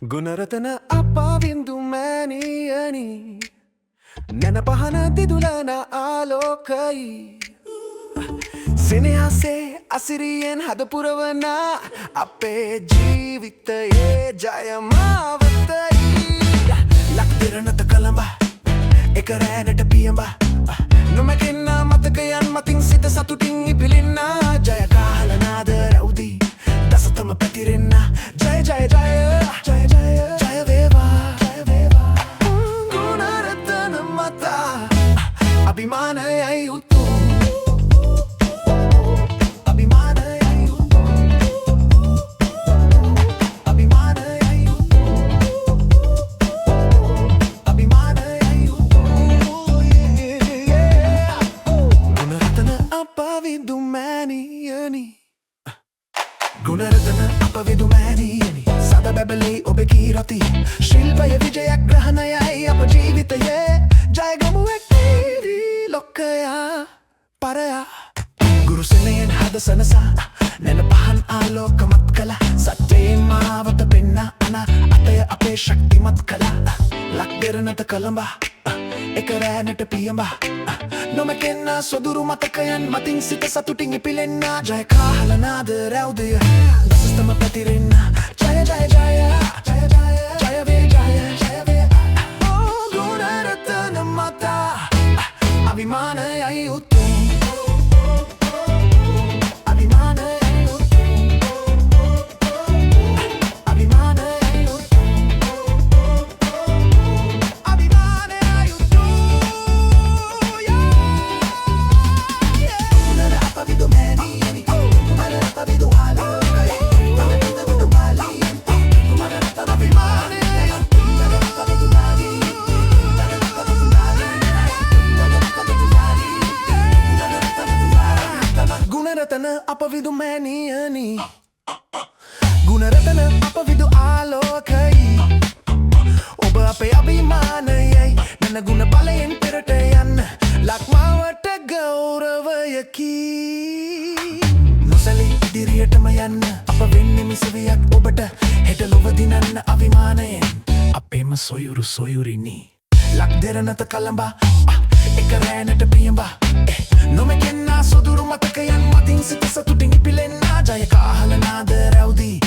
ගුණරතන අපවින්දු මෑණියනි නැන පහන දිදුලන ආලෝකයි සෙනෙහසේ අසිරියෙන් හදපුරවන අපේ ජීවිතයේ ජයමාවතයි ලක්දිරනත කළඹ එක රෑනට පියඹ නොමැකෙන්න මතකයන් මතින් සිත සතුටින් ඉපිලෙන්න ජය කාලනාද රැවුදී දසතම පැතිරෙන්න ජය ජය ජය ජය ජය ජය වේවා ගුණරතන මතා අභිමානයයි උතුම් අභිමානයයි උතුම් අභිමානයයි උතුම් අභිමානයයි උතුම් ගුණරතන අපවිදු මෑණියනි ගුණරතන අපවිදු මෑණියනි සද බැබලේ ඔබ කීරති ශිල්පය විජයග්‍රහණයයි අප ජීවිතයේ ජයගමු එක්වීරි ලොක්කයා පරයා ගුරුසෙනයෙන් හද සනසා නැන පහන් ආලෝකමත් කළා සත්‍යයෙන් මාවත පෙන්න අන අතය අපේ ශක්තිමත් කළා ලක්දෙරනත කළඹ එක රෑනට පියඹ නොමැකෙන්න සොදුරු මතකයන් මතින් සිත සතුටින් ඉපිලෙන්න ජය කාලනාද රැවුදය දසස්තම පැතිරෙන්න ජය ජය ජය ජය ජය ජය වේ ජය ජය වේ ගුණරතන මතා අභිමානයයි උතුම් අභිමානයයි උතුම් අභිමානයයි උතුම් අභිමානයයි උතුම් ගුණර අපවිදු මෑණියනි ගුණර අපවිදු ආලෝකයි අපවිදු මාලියන් ගුණර අභිමානයයි ගුණර අපවිදු මාලියන් ගුණර අපවිදු මාලියන් ගුණරතන අපවිදු මෑණියනි ගුණරතන අපවිදු ආලෝකයි ඔබ අපේ අභිමානයයි නන ගුණ බලයෙන් පෙරට යන්න ලක්මාවට ගෞරවයකි නොසැලී ඉදිරියටම යන්න අප වෙන්නේ මිසවියක් ඔබට හෙට ලොව දිනන්න අභිමානයෙන් අපේම සොයුරු සොයුරිනි ලක්දෙරනත කළඹ එක රෑනට පියඹ නොමැකෙන්න සොදුරු මතකයන් මතින් සිත සතුටින් ඉපිලෙන්න ජය කාලනාද රැවුදී